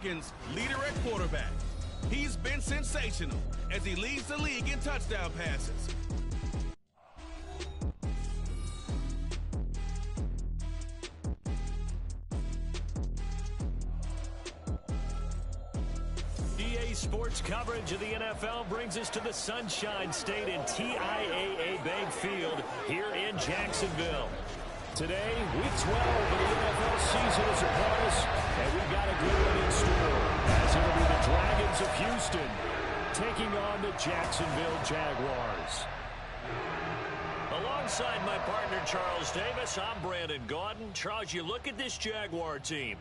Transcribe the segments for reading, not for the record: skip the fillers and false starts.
Dragons leader at quarterback. He's been sensational as he leads the league in touchdown passes. EA Sports coverage of the NFL brings us to the Sunshine State and TIAA Bank Field here in Jacksonville. Today, Week 12 of the NFL season is upon us, and we've got a good one in store, as it'll be the Dragons of Houston taking on the Jacksonville Jaguars. Alongside my partner, Charles Davis, I'm Brandon Gaudin. Charles, you look at this Jaguar team.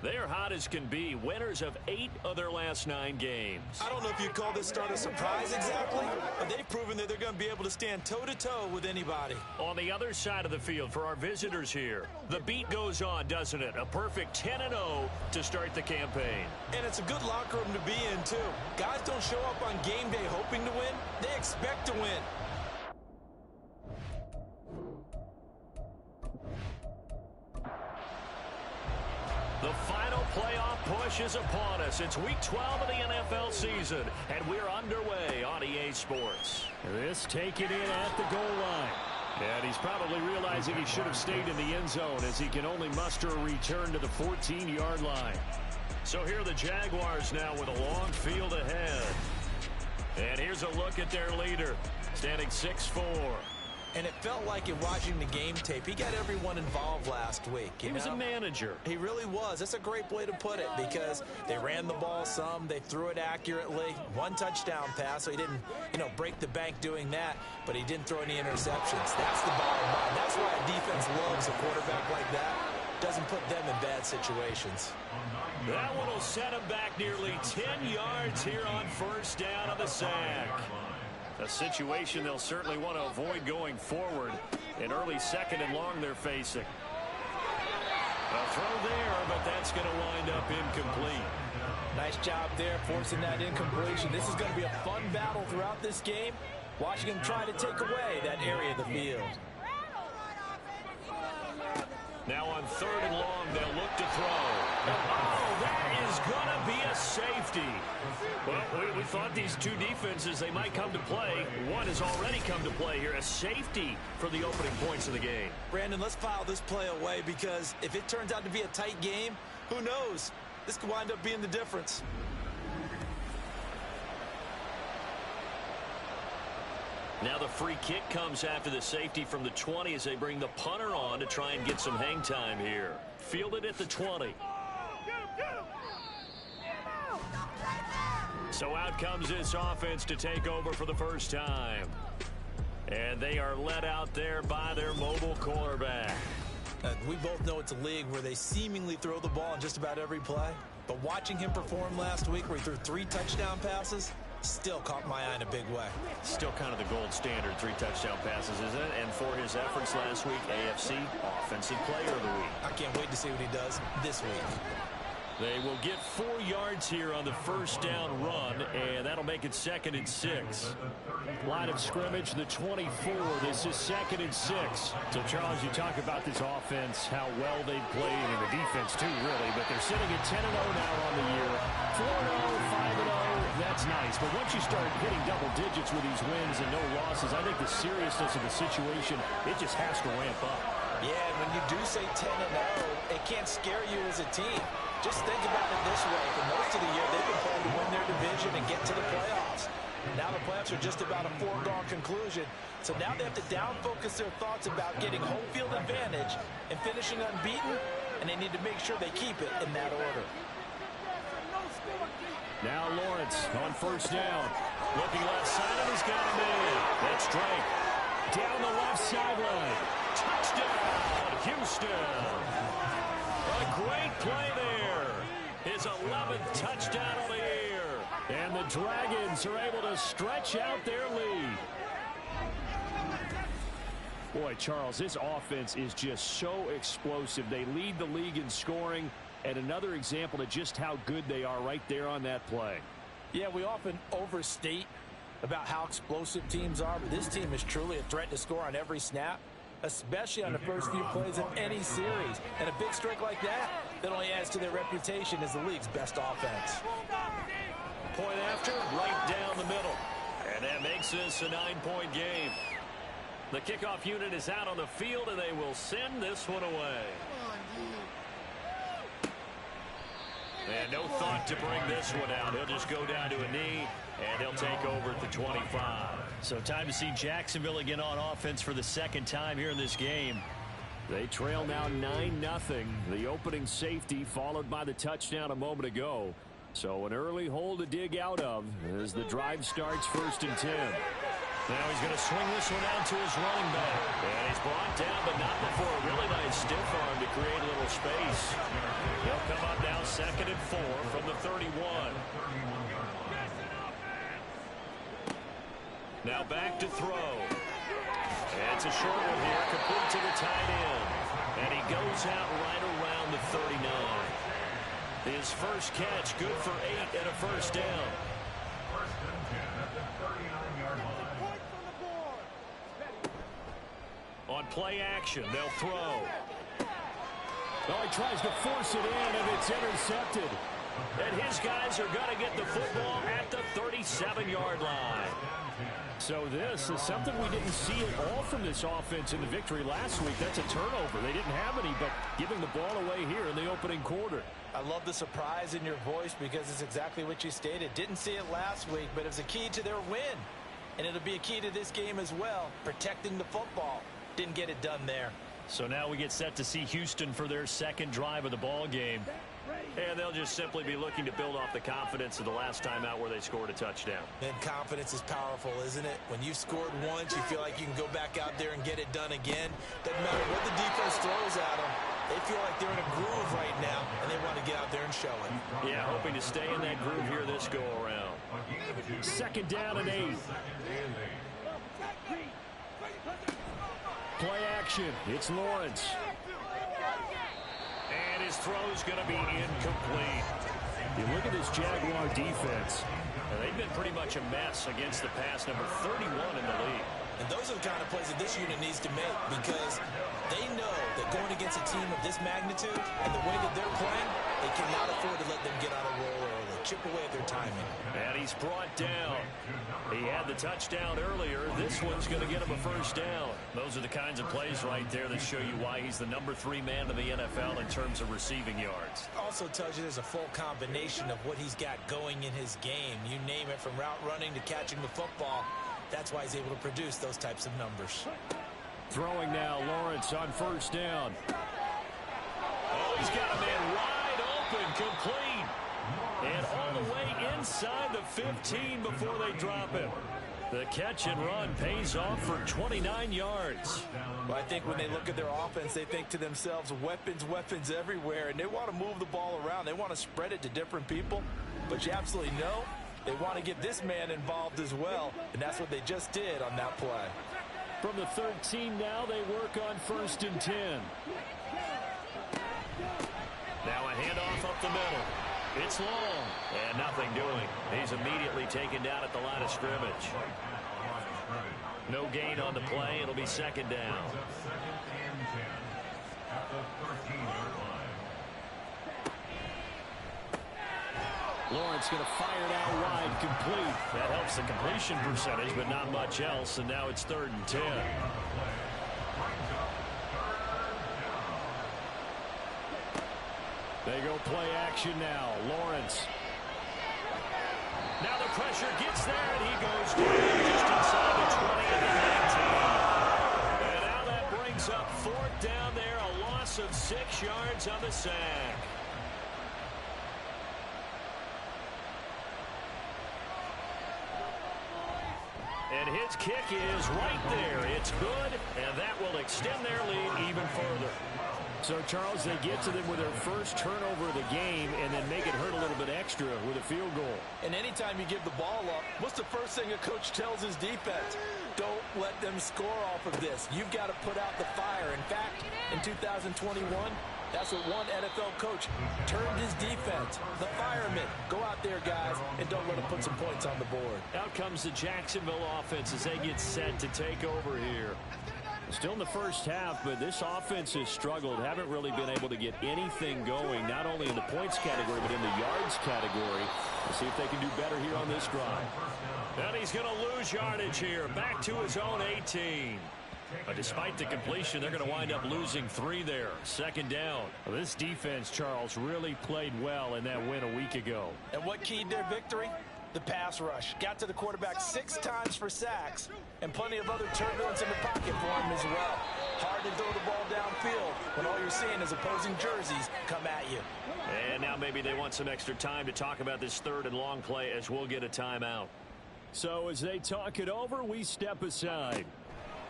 They're hot as can be, winners of 8 of their last 9 games. I don't know if you call this start a surprise exactly, but they've proven that they're going to be able to stand toe-to-toe with anybody. On the other side of the field for our visitors here, the beat goes on, doesn't it? A perfect 10-0 to start the campaign. And it's a good locker room to be in, too. Guys don't show up on game day hoping to win. They expect to win. The final playoff push is upon us. It's Week 12 of the NFL season, and we're underway on EA Sports. This taken in at the goal line. And he's probably realizing he should have stayed in the end zone as he can only muster a return to the 14-yard line. So here are the Jaguars now with a long field ahead. And here's a look at their leader, standing 6'4". And it felt like in watching the game tape, he got everyone involved last week. He was a manager. He really was. That's a great way to put it because they ran the ball some, they threw it accurately. 1 touchdown pass, so he didn't, break the bank doing that, but he didn't throw any interceptions. That's the bottom line. That's why a defense loves a quarterback like that. Doesn't put them in bad situations. That one will set him back nearly 10 yards here on first down on the sack. A situation they'll certainly want to avoid going forward. An early 2nd and long they're facing. A throw there, but that's going to wind up incomplete. Nice job there, forcing that incompletion. This is going to be a fun battle throughout this game. Watching him try to take away that area of the field. Now on 3rd and long, they'll look to throw. Oh, that is going to be a safety. Well, we thought these two defenses, they might come to play. One has already come to play here, a safety for the opening points of the game. Brandon, let's file this play away because if it turns out to be a tight game, who knows? This could wind up being the difference. Now the free kick comes after the safety from the 20 as they bring the punter on to try and get some hang time here. Fielded at the 20. So out comes this offense to take over for the first time. And they are led out there by their mobile quarterback. We both know it's a league where they seemingly throw the ball in just about every play. But watching him perform last week where he threw 3 touchdown passes, still caught my eye in a big way. Still kind of the gold standard, 3 touchdown passes, isn't it? And for his efforts last week, AFC Offensive Player of the Week. I can't wait to see what he does this week. They will get 4 yards here on the first down run, and that'll make it 2nd and 6. Line of scrimmage, the 24. This is 2nd and 6. So, Charles, you talk about this offense, how well they've played, and the defense, too, really. But they're sitting at 10-0 now on the year. 4-0, 5-0, that's nice. But once you start hitting double digits with these wins and no losses, I think the seriousness of the situation, it just has to ramp up. Yeah, and when you do say 10-0, it can't scare you as a team. Just think about it this way. For most of the year, they've been playing to win their division and get to the playoffs. Now the playoffs are just about a foregone conclusion. So now they have to down-focus their thoughts about getting home field advantage and finishing unbeaten, and they need to make sure they keep it in that order. Now Lawrence on first down. Looking left side, and he's got him in. That's Drake. Down the left sideline. Touchdown, Houston. A great play there. His 11th touchdown on the year. And the Dragons are able to stretch out their lead. Boy, Charles, this offense is just so explosive. They lead the league in scoring, and another example of just how good they are right there on that play. Yeah, we often overstate about how explosive teams are, but this team is truly a threat to score on every snap, especially on the first few plays of any series. And a big streak like that, That only adds to their reputation as the league's best offense. Point after, right down the middle. And that makes this a 9-point game. The kickoff unit is out on the field, and they will send this one away. And no thought to bring this one out. He'll just go down to a knee, and he'll take over at the 25. So time to see Jacksonville again on offense for the second time here in this game. They trail now 9-0. The opening safety followed by the touchdown a moment ago. So an early hole to dig out of as the drive starts 1st and 10. Now he's going to swing this one out to his running back. And he's brought down, but not before a really nice stiff arm to create a little space. He'll come up now 2nd and 4 from the 31. Now back to throw. And it's a short one here, complete to the tight end. And he goes out right around the 39. His first catch, good for 8 and a first down. On play action, they'll throw. Oh, he tries to force it in, and it's intercepted. And his guys are going to get the football at the 37-yard line. So this is something we didn't see at all from this offense in the victory last week. That's a turnover. They didn't have any, but giving the ball away here in the opening quarter. I love the surprise in your voice because it's exactly what you stated. Didn't see it last week, but it was a key to their win. And it'll be a key to this game as well, protecting the football. Didn't get it done there. So now we get set to see Houston for their second drive of the ball game. And they'll just simply be looking to build off the confidence of the last time out where they scored a touchdown. And confidence is powerful, isn't it? When you've scored once, you feel like you can go back out there and get it done again. Doesn't matter what the defense throws at them. They feel like they're in a groove right now, and they want to get out there and show it. Yeah, hoping to stay in that groove here this go-around. 2nd down and 8. Play action. It's Lawrence. And his throw's going to be incomplete. You look at this Jaguar defense. They've been pretty much a mess against the pass, number 31 in the league. And those are the kind of plays that this unit needs to make because they know that going against a team of this magnitude and the way that they're playing, they cannot afford to let them get on a roll early. Chip away at their timing. And he's brought down. He had the touchdown earlier. This one's going to get him a first down. Those are the kinds of plays right there that show you why he's the number 3 man in the NFL in terms of receiving yards. Also tells you there's a full combination of what he's got going in his game. You name it, from route running to catching the football. That's why he's able to produce those types of numbers. Throwing now, Lawrence on first down. Oh, he's got a man wide open, complete. And all the way inside the 15 before they drop him. The catch and run pays off for 29 yards. Well, I think when they look at their offense, they think to themselves, weapons, weapons everywhere. And they want to move the ball around. They want to spread it to different people. But you absolutely know they want to get this man involved as well. And that's what they just did on that play. From the 13 now, they work on 1st and 10. Now a handoff up the middle. It's long, and nothing doing. He's immediately taken down at the line of scrimmage. No gain on the play. It'll be 2nd down. Lawrence going to fire it out wide, complete. That helps the completion percentage, but not much else, and now it's 3rd and 10. They go play action now. Lawrence. Now the pressure gets there, and he goes down just inside the 20 and the 19. And now that brings up 4th down there, a loss of 6 yards on the sack. And his kick is right there. It's good, and that will extend their lead even further. So, Charles, they get to them with their first turnover of the game and then make it hurt a little bit extra with a field goal. And anytime you give the ball up, what's the first thing a coach tells his defense? Don't let them score off of this. You've got to put out the fire. In fact, in 2021, that's what one NFL coach termed his defense. The firemen. Go out there, guys, and don't let them put some points on the board. Out comes the Jacksonville offense as they get set to take over here. Still in the first half, but this offense has struggled. Haven't really been able to get anything going, not only in the points category, but in the yards category. We'll see if they can do better here on this drive. And he's going to lose yardage here. Back to his own 18. But despite the completion, they're going to wind up losing 3 there. Second down. Well, this defense, Charles, really played well in that win a week ago. And what keyed their victory? The pass rush. Got to the quarterback 6 times for sacks, and plenty of other turbulence in the pocket for him as well. Hard to throw the ball downfield when all you're seeing is opposing jerseys come at you. And now maybe they want some extra time to talk about this 3rd and long play as we'll get a timeout. So as they talk it over, we step aside.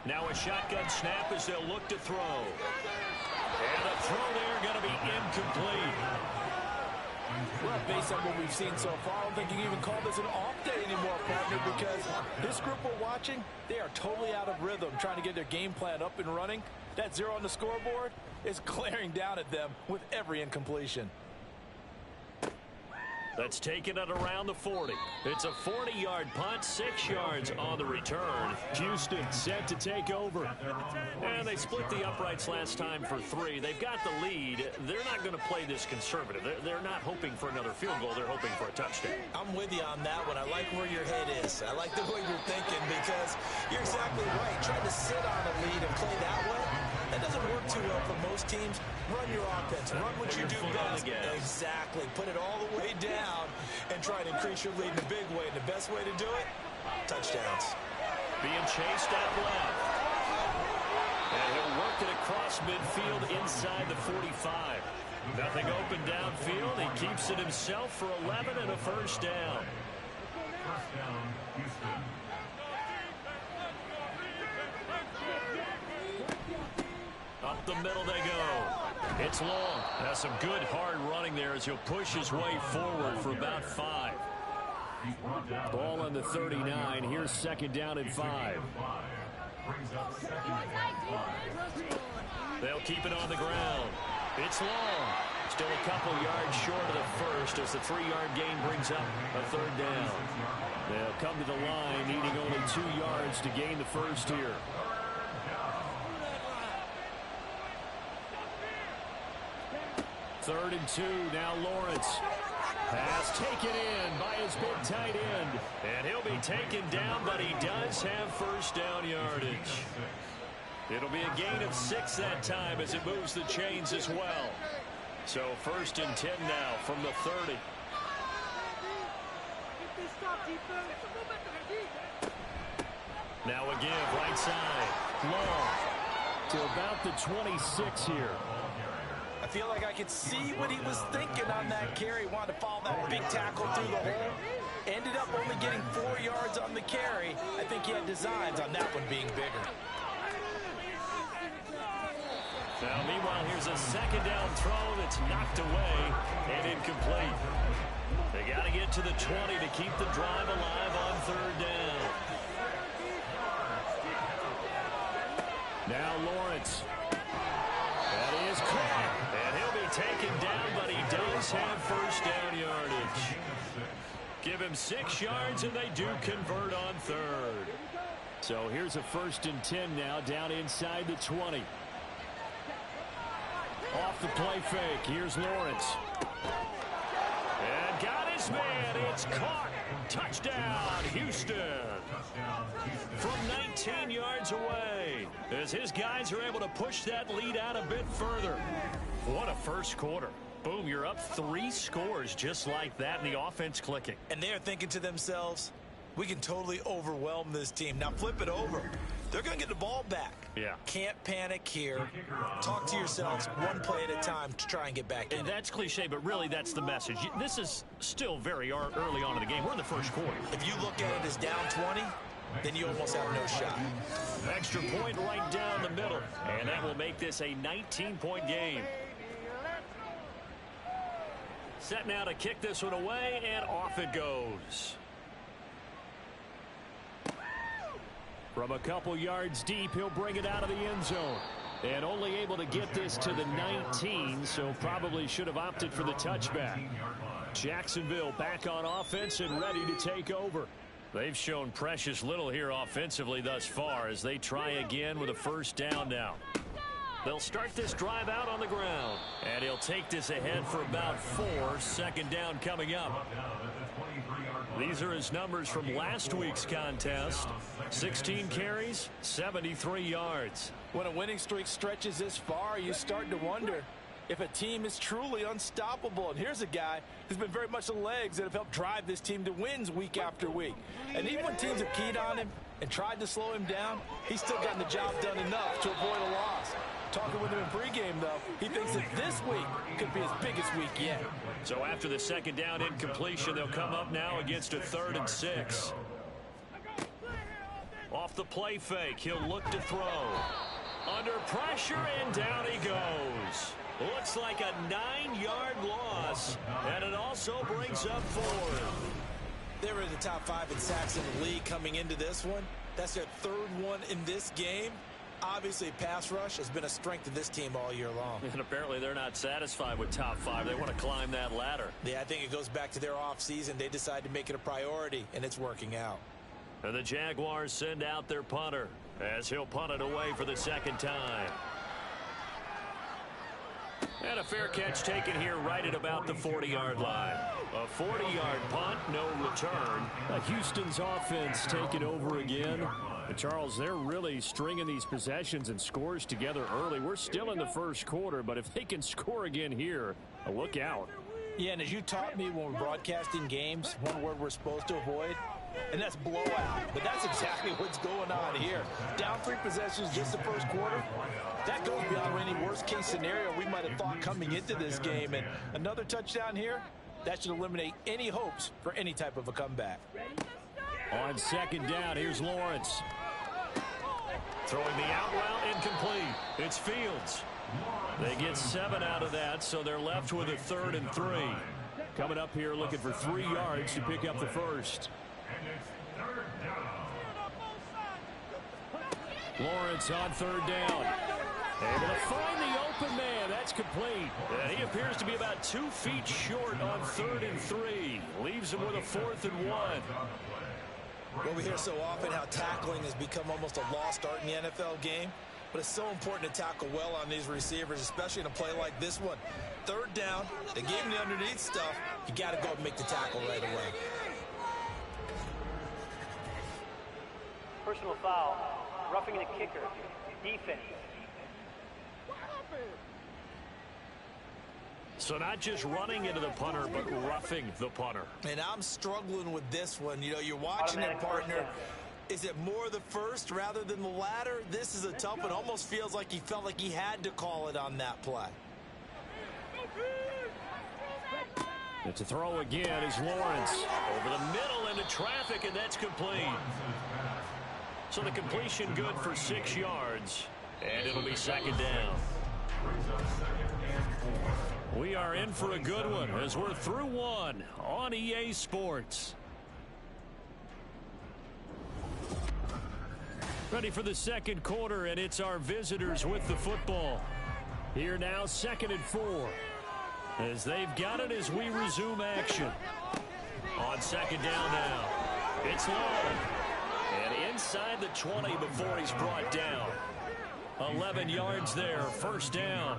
Now a shotgun snap as they'll look to throw. And the throw there going to be incomplete. Well, based on what we've seen so far, I don't think you can even call this an off day anymore, partner, because this group we're watching, they are totally out of rhythm, trying to get their game plan up and running. That 0 on the scoreboard is glaring down at them with every incompletion. That's taken it around the 40. It's a 40-yard punt, 6 yards on the return. Houston set to take over. And they split the uprights last time for 3. They've got the lead. They're not going to play this conservative. They're not hoping for another field goal. They're hoping for a touchdown. I'm with you on that one. I like where your head is. I like the way you're thinking, because you're exactly right. Trying to sit on a lead and play that way, that doesn't work too well for most teams. Run your offense. Run what you do best. Exactly. Put it all the way down and try to increase your lead in a big way. And the best way to do it, touchdowns. Being chased out left. And he'll work it across midfield inside the 45. Nothing open downfield. He keeps it himself for 11 and a first down. First down, Houston. Up the middle they go. It's long. Now some good hard running there as he'll push his way forward for about 5. Ball on the 39. Here's second down and 5. They'll keep it on the ground. It's long. Still a couple yards short of the first as the 3-yard gain brings up a 3rd down. They'll come to the line needing only 2 yards to gain the first here. 3rd and 2. Now Lawrence. Pass taken in by his big tight end. And he'll be taken down, but he does have first down yardage. It'll be a gain of 6 that time as it moves the chains as well. So 1st and 10 now from the 30. Now a give right side. Long to about the 26 here. I feel like I could see what he was thinking on that carry. Wanted to follow that big tackle through the hole. Ended up only getting 4 yards on the carry. I think he had designs on that one being bigger. Now, meanwhile, here's a second down throw that's knocked away and incomplete. They got to get to the 20 to keep the drive alive on 3rd down. Now Lawrence. That is caught. And he'll be taken down, but he does have first down yardage. Give him 6 yards, and they do convert on 3rd. So here's a 1st and 10 now, down inside the 20. Off the play fake. Here's Lawrence. And got his man. It's caught. Touchdown, Houston. From 19 yards away, as his guys are able to push that lead out a bit further. What a first quarter. Boom, you're up 3 scores just like that, and the offense clicking. And they're thinking to themselves, we can totally overwhelm this team. Now flip it over. They're going to get the ball back. Yeah. Can't panic here. Talk to yourselves one play at a time to try and get back in. And that's cliche, but really that's the message. This is still very early on in the game. We're in the first quarter. If you look at it as down 20, then you almost have no shot. Extra point right down the middle. And that will make this a 19-point game. Set now to kick this one away, and off it goes. From a couple yards deep, he'll bring it out of the end zone. And only able to get this to the 19, so probably should have opted for the touchback. Jacksonville back on offense and ready to take over. They've shown precious little here offensively thus far as they try again with a first down now. They'll start this drive out on the ground. And he'll take this ahead for about 4. Second down coming up. These are his numbers from last week's contest. 16 carries, 73 yards. When a winning streak stretches this far, you start to wonder if a team is truly unstoppable. And here's a guy who's been very much the legs that have helped drive this team to wins week after week. And even when teams have keyed on him and tried to slow him down, he's still gotten the job done enough to avoid a loss. Talking with him in pregame, though, he thinks that this week could be his biggest week yet. So after the second down incompletion, they'll come up now against a 3rd and 6. Off the play fake, he'll look to throw. Under pressure, and down he goes. Looks like a 9-yard loss, and it also brings up 4. They were in the top 5 in sacks in the league coming into this one. That's their 3rd one in this game. Obviously, pass rush has been a strength of this team all year long. And apparently they're not satisfied with top 5. They want to climb that ladder. Yeah, I think it goes back to their offseason. They decided to make it a priority, and it's working out. And the Jaguars send out their punter as he'll punt it away for the second time. And a fair catch taken here right at about the 40-yard line. A 40-yard punt, no return. Houston's offense taking over again. And Charles, they're really stringing these possessions and scores together early. We're still in the first quarter, but if they can score again here, look out. Yeah, and as you taught me when we're broadcasting games, one word we're supposed to avoid, and that's blowout. But that's exactly what's going on here. Down 3 possessions just the first quarter. That goes beyond any worst-case scenario we might have thought coming into this game. And another touchdown here, that should eliminate any hopes for any type of a comeback. On second down, here's Lawrence. Throwing the out route, incomplete. It's Fields. They get 7 out of that, so they're left with a 3rd and 3. Coming up here looking for 3 yards to pick up the first. Lawrence on 3rd down. Able to find the open man. That's complete. And he appears to be about 2 feet short on 3rd and 3. Leaves him with a 4th and 1. Well, we hear so often how tackling has become almost a lost art in the NFL game. But it's so important to tackle well on these receivers, especially in a play like this one. 3rd down, they gave him the underneath stuff. You got to go and make the tackle right away. Personal foul, roughing the kicker, defense. So not just running into the punter, but roughing the punter. And I'm struggling with this one. You know, you're watching it, partner. Is it more the first rather than the latter? This is a tough one. Almost feels like he felt like he had to call it on that play. It's a throw again is Lawrence. Over the middle into traffic, and that's complete. So the completion good for 6 yards. And it'll be second down. We are in for a good one as we're through one on EA Sports. Ready for the second quarter, and it's our visitors with the football. Here now, 2nd and 4. As they've got it as we resume action. On 2nd down now. It's long. And inside the 20 before he's brought down. 11 yards there, first down.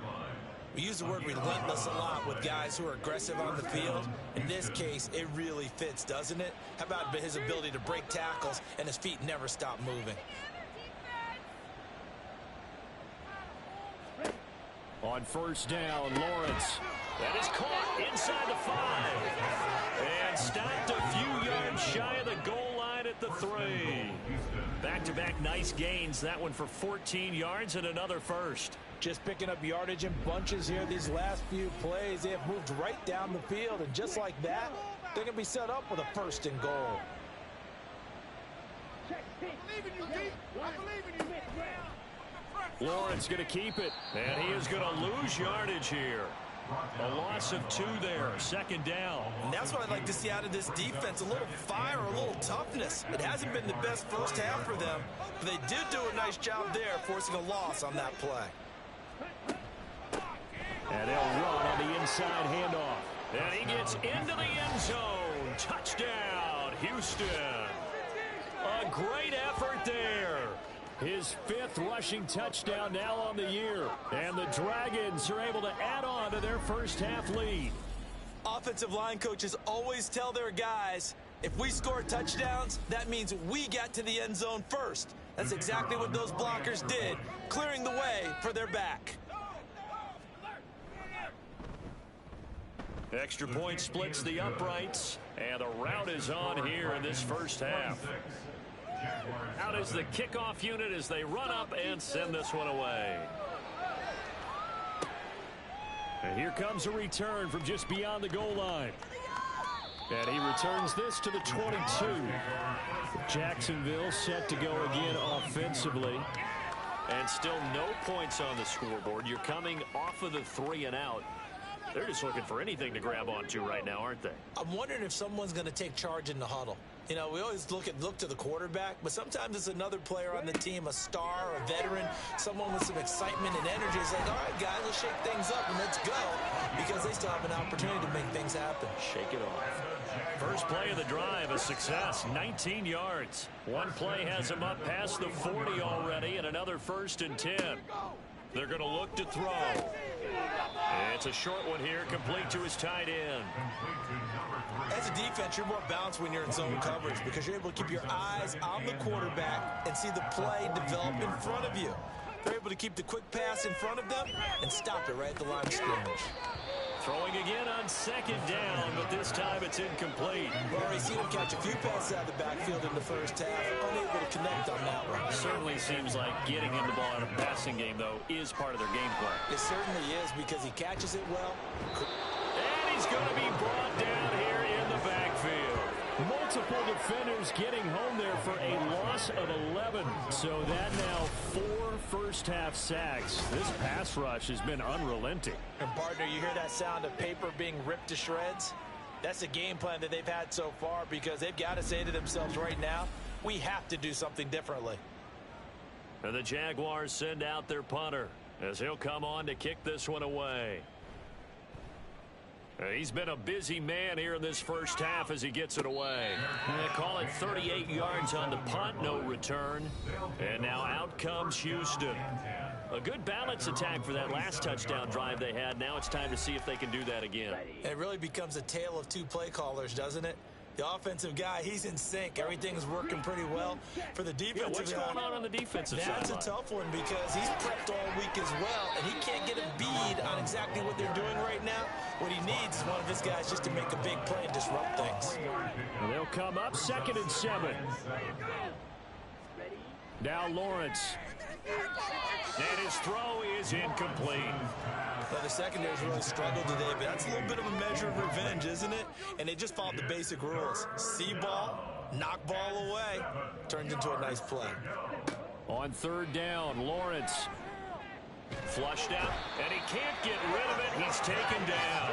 We use the word relentless a lot with guys who are aggressive on the field. In this case, it really fits, doesn't it? How about his ability to break tackles and his feet never stop moving? On first down, Lawrence. That is caught inside the 5. And stopped a few yards shy of the goal line at the 3. Back-to-back nice gains. That one for 14 yards and another first. Just picking up yardage in bunches here these last few plays. They have moved right down the field, and just like that, they're going to be set up with a 1st and goal. Lawrence going to keep it, and he is going to lose yardage here. A loss of 2 there, 2nd down. And that's what I'd like to see out of this defense, a little fire, a little toughness. It hasn't been the best first half for them, but they did do a nice job there, forcing a loss on that play. And they'll run on the inside handoff. And he gets into the end zone. Touchdown, Houston. A great effort there. His 5th rushing touchdown now on the year. And the Dragons are able to add on to their first half lead. Offensive line coaches always tell their guys, if we score touchdowns, that means we got to the end zone first. That's exactly what those blockers did, clearing the way for their back. Extra point splits the uprights, and the route is on here in this first half. Out is the kickoff unit as they run up and send this one away. And here comes a return from just beyond the goal line. And he returns this to the 22. Jacksonville set to go again offensively. And still no points on the scoreboard. You're coming off of the 3 and out. They're just looking for anything to grab onto right now, aren't they? I'm wondering if someone's going to take charge in the huddle. You know, we always look to the quarterback, but sometimes it's another player on the team, a star, a veteran, someone with some excitement and energy. It's like, all right, guys, let's shake things up and let's go, because they still have an opportunity to make things happen. Shake it off. First play of the drive, a success, 19 yards. One play has him up past the 40 already, and another 1st and 10. They're going to look to throw. It's a short one here, complete to his tight end. As a defense, you're more balanced when you're in zone coverage because you're able to keep your eyes on the quarterback and see the play develop in front of you. They're able to keep the quick pass in front of them and stop it right at the line of scrimmage. Throwing again on 2nd down, but this time it's incomplete. We've already seen him catch a few passes out of the backfield in the first half, unable to connect on that one. Certainly seems like getting him the ball in a passing game, though, is part of their game plan. It certainly is because he catches it well. And he's going to be brought down here in the backfield. Multiple defenders getting home there for a loss of 11. So that now 4 first-half sacks. This pass rush has been unrelenting. And, partner, you hear that sound of paper being ripped to shreds? That's the game plan that they've had so far because they've got to say to themselves right now, we have to do something differently. And the Jaguars send out their punter as he'll come on to kick this one away. He's been a busy man here in this first half as he gets it away. They call it 38 yards on the punt, no return. And now out comes Houston. A good balance attack for that last touchdown drive they had. Now it's time to see if they can do that again. It really becomes a tale of 2 play callers, doesn't it? The offensive guy, he's in sync. Everything's working pretty well. For the defensive guy, what's going on the defensive side? That's a tough one because he's prepped all week as well, and he can't get a bead on exactly what they're doing right now. What he needs is one of his guys just to make a big play and disrupt things. They'll come up 2nd and 7. Now Lawrence. And his throw is incomplete. Well, the secondary's really struggled today, but that's a little bit of a measure of revenge, isn't it? And they just followed the basic rules. See ball, knock ball away, turns into a nice play. On 3rd down, Lawrence flushed out, and he can't get rid of it. He's taken down.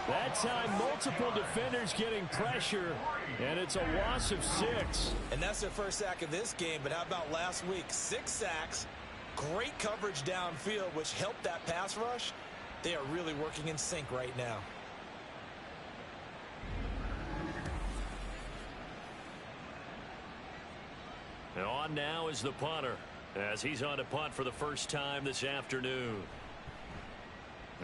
That time, multiple defenders getting pressure, and it's a loss of 6. And that's their first sack of this game, but how about last week? 6 sacks, great coverage downfield, which helped that pass rush. They are really working in sync right now. And on now is the punter, as he's on to punt for the first time this afternoon.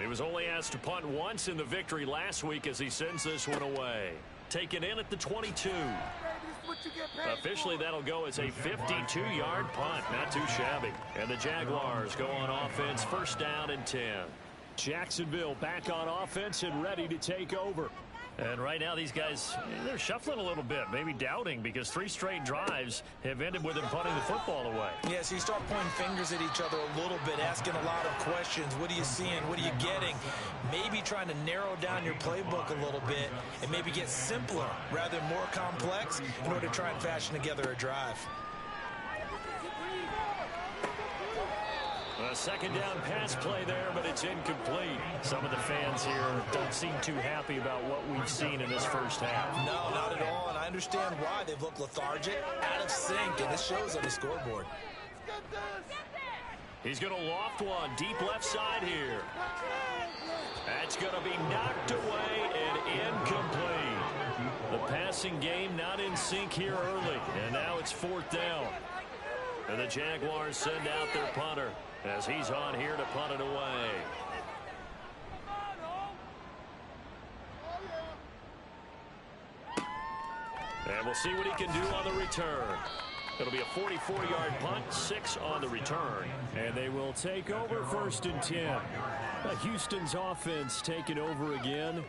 He was only asked to punt once in the victory last week as he sends this one away. Taken in at the 22. Officially, that'll go as a 52-yard punt. Not too shabby. And the Jaguars go on offense, 1st down and 10. Jacksonville back on offense and ready to take over. And right now, these guys, they're shuffling a little bit, maybe doubting, because 3 straight drives have ended with them punting the football away. Yeah, so you start pointing fingers at each other a little bit, asking a lot of questions. What are you seeing? What are you getting? Maybe trying to narrow down your playbook a little bit and maybe get simpler rather than more complex in order to try and fashion together a drive. A 2nd down pass play there, but it's incomplete. Some of the fans here don't seem too happy about what we've seen in this first half. No, not at all, and I understand why. They've looked lethargic, out of sync, and this shows on the scoreboard. He's going to loft one deep left side here. That's going to be knocked away and incomplete. The passing game not in sync here early. And now it's 4th down. And the Jaguars send out their punter as he's on here to punt it away. And we'll see what he can do on the return. It'll be a 44-yard punt, 6 on the return. And they will take over 1st and 10. Houston's offense taking over again.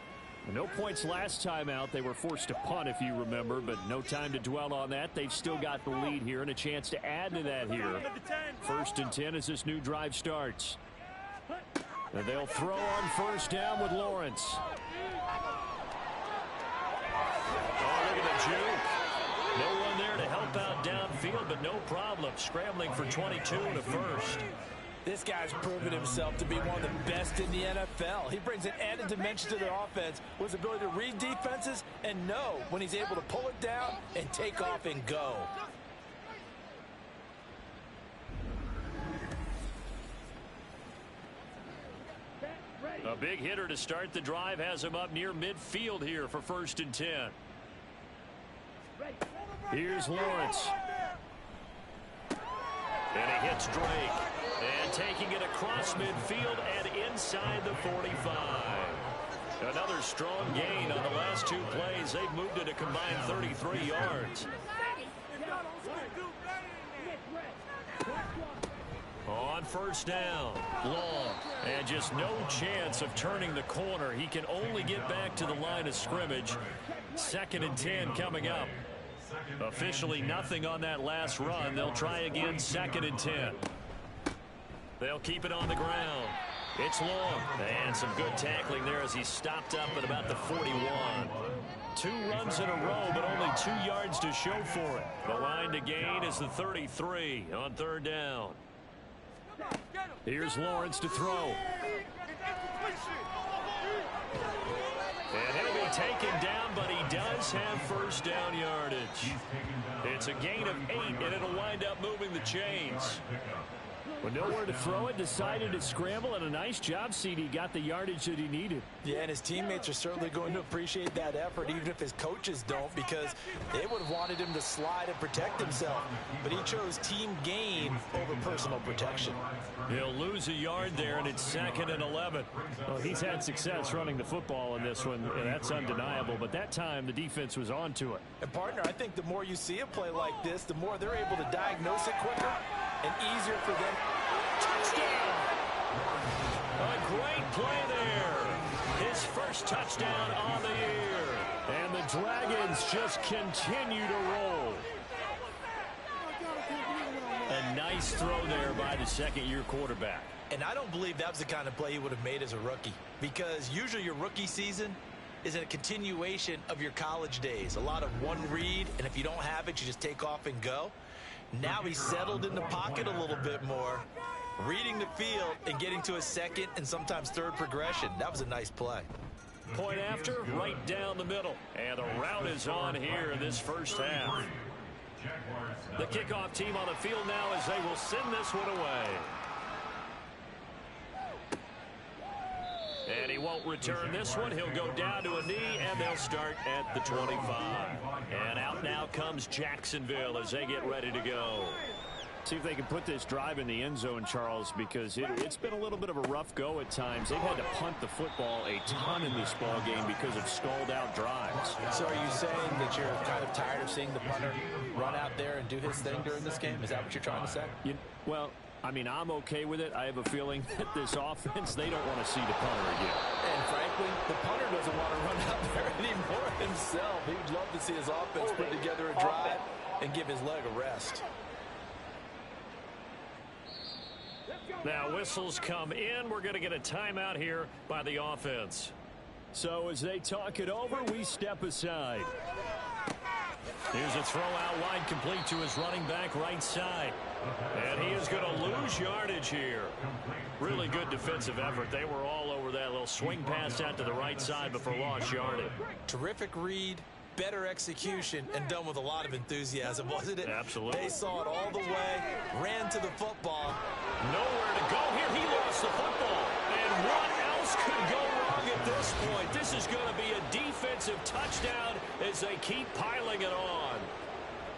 No points last time out. They were forced to punt, if you remember, but no time to dwell on that. They've still got the lead here and a chance to add to that here. 1st and 10 as this new drive starts. And they'll throw on 1st down with Lawrence. Oh, look at the juke. No one there to help out downfield, but no problem. Scrambling for 22 and a first. This guy's proven himself to be one of the best in the NFL. He brings an added dimension to their offense with his ability to read defenses and know when he's able to pull it down and take off and go. A big hitter to start the drive has him up near midfield here for 1st and 10. Here's Lawrence. And he hits Drake. And taking it across midfield and inside the 45. Another strong gain on the last 2 plays. They've moved it a combined 33 yards. On 1st down, long, and just no chance of turning the corner. He can only get back to the line of scrimmage. 2nd and 10 coming up. Officially nothing on that last run. They'll try again, 2nd and 10. They'll keep it on the ground. It's long, and some good tackling there as he stopped up at about the 41. 2 runs in a row, but only 2 yards to show for it. The line to gain is the 33 on 3rd down. Here's Lawrence to throw. And he'll be taken down, but he does have 1st down yardage. It's a gain of 8, and it'll wind up moving the chains. With nowhere to throw it, decided to scramble, and a nice job, CD. Got the yardage that he needed. Yeah, and his teammates are certainly going to appreciate that effort, even if his coaches don't, because they would have wanted him to slide and protect himself. But he chose team gain over personal protection. He'll lose a yard there, and it's 2nd and 11. Well, he's had success running the football in this one, and that's undeniable. But that time, the defense was on to it. And, partner, I think the more you see a play like this, the more they're able to diagnose it quicker and easier for them. Touchdown! A great play there. His 1st touchdown on the year. And the Dragons just continue to roll. A nice throw there by the 2nd-year quarterback. And I don't believe that was the kind of play he would have made as a rookie, because usually your rookie season is a continuation of your college days. A lot of one read, and if you don't have it, you just take off and go. Now he's settled in the pocket a little bit more, reading the field and getting to a 2nd and sometimes 3rd progression. That was a nice play. Point after, right down the middle. And the route is on here in this 1st half. The kickoff team on the field now as they will send this one away. And he won't return this one. He'll go down to a knee, and they'll start at the 25. And out now comes Jacksonville as they get ready to go. See if they can put this drive in the end zone, Charles, because it's been a little bit of a rough go at times. They've had to punt the football a ton in this ball game because of stalled-out drives. So are you saying that you're kind of tired of seeing the punter run out there and do his thing during this game? Is that what you're trying to say? Well, I mean, I'm okay with it. I have a feeling that this offense, they don't want to see the punter again. And frankly, the punter doesn't want to run out there anymore himself. He would love to see his offense put together a drive and give his leg a rest. Now whistles come in. We're going to get a timeout here by the offense. So as they talk it over, we step aside. Here's a throw out wide, complete to his running back right side. And he is going to lose yardage here. Really good defensive effort. They were all over that little swing pass out to the right side before lost yardage. Terrific read, better execution, and done with a lot of enthusiasm, wasn't it? Absolutely. They saw it all the way, ran to the football. Nowhere to go here. He lost the football. And what else could go wrong in at this point, this is going to be a defensive touchdown as they keep piling it on.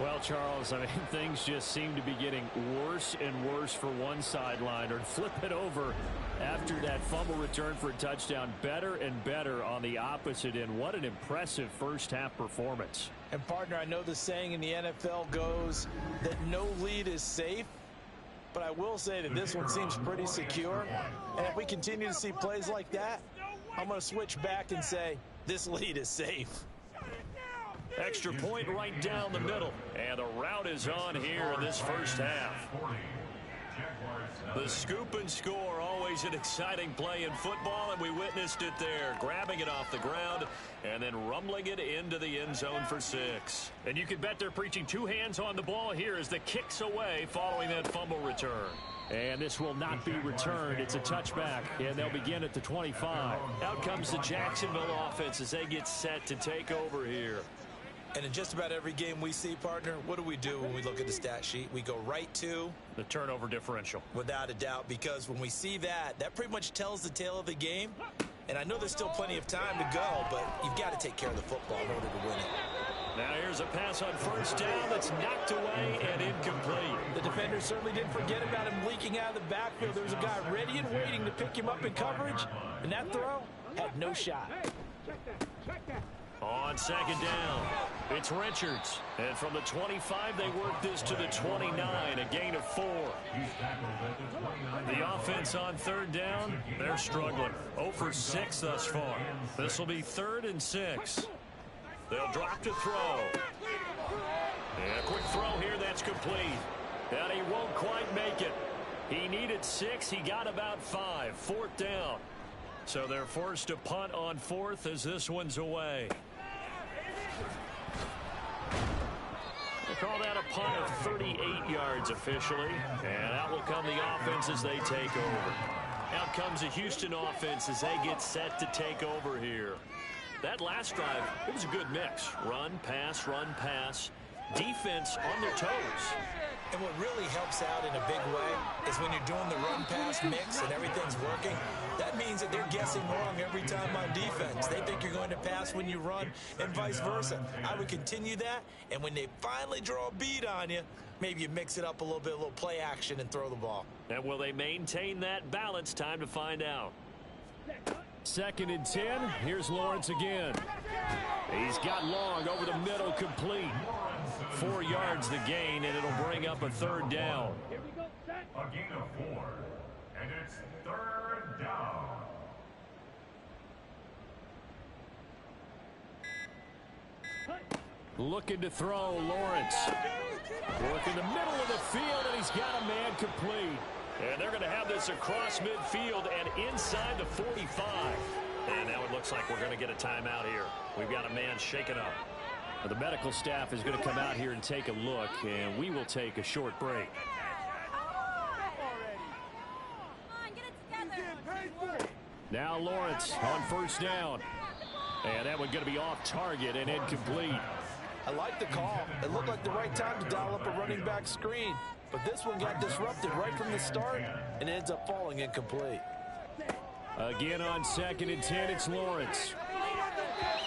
Well, Charles, I mean, things just seem to be getting worse and worse for one sideline, or flip it over after that fumble return for a touchdown. Better and better on the opposite end. What an impressive first-half performance. And, partner, I know the saying in the NFL goes that no lead is safe, but I will say that this one seems pretty secure. And if we continue to see plays like that, I'm going to switch back and say this lead is safe. Extra point right down the middle. And the route is on here in this first half. The scoop and score, always an exciting play in football, and we witnessed it there. Grabbing it off the ground and then rumbling it into the end zone for 6. And you can bet they're preaching 2 hands on the ball here as the kick's away following that fumble return. And this will not be returned. It's a touchback, and they'll begin at the 25. Out comes the Jacksonville offense as they get set to take over here. And in just about every game we see, partner, what do when we look at the stat sheet? We go right to the turnover differential. Without a doubt, because when we see that, that pretty much tells the tale of the game. And I know there's still plenty of time to go, but you've got to take care of the football in order to win it. Now here's a pass on first down that's knocked away and incomplete. The defender certainly didn't forget about him leaking out of the backfield. There was a guy ready and waiting to pick him up in coverage, and that throw had no shot. On second down, it's Richards. And from the 25, they work this to the 29, a gain of 4. The offense on third down, they're struggling. 0 for 6 thus far. This will be 3rd and 6. They'll drop to throw. And a quick throw here, that's complete. And he won't quite make it. He needed 6, he got about 5. 4th down. So they're forced to punt on 4th as this one's away. They call that a punt of 38 yards officially. And out will come the offense as they take over. Out comes the Houston offense as they get set to take over here. That last drive, it was a good mix. Run, pass. Defense on their toes. And what really helps out in a big way is when you're doing the run-pass mix and everything's working, that means that they're guessing wrong every time on defense. They think you're going to pass when you run and vice versa. I would continue that, and when they finally draw a bead on you, maybe you mix it up a little bit, a little play action, and throw the ball. And will they maintain that balance? Time to find out. 2nd and 10. Here's Lawrence again. He's got long over the middle, complete. 4 yards the gain, and it'll bring up a 3rd down. A gain of 4, and it's 3rd down. Looking to throw, Lawrence. Work in the middle of the field, and he's got a man complete. And they're going to have this across midfield and inside the 45. And now it looks like we're going to get a timeout here. We've got a man shaken up. The medical staff is going to come out here and take a look, and we will take a short break. Now Lawrence on first down. And that one going to be off target and incomplete. I like the call. It looked like the right time to dial up a running back screen. But this one got disrupted right from the start and ends up falling incomplete. Again on 2nd and 10, it's Lawrence.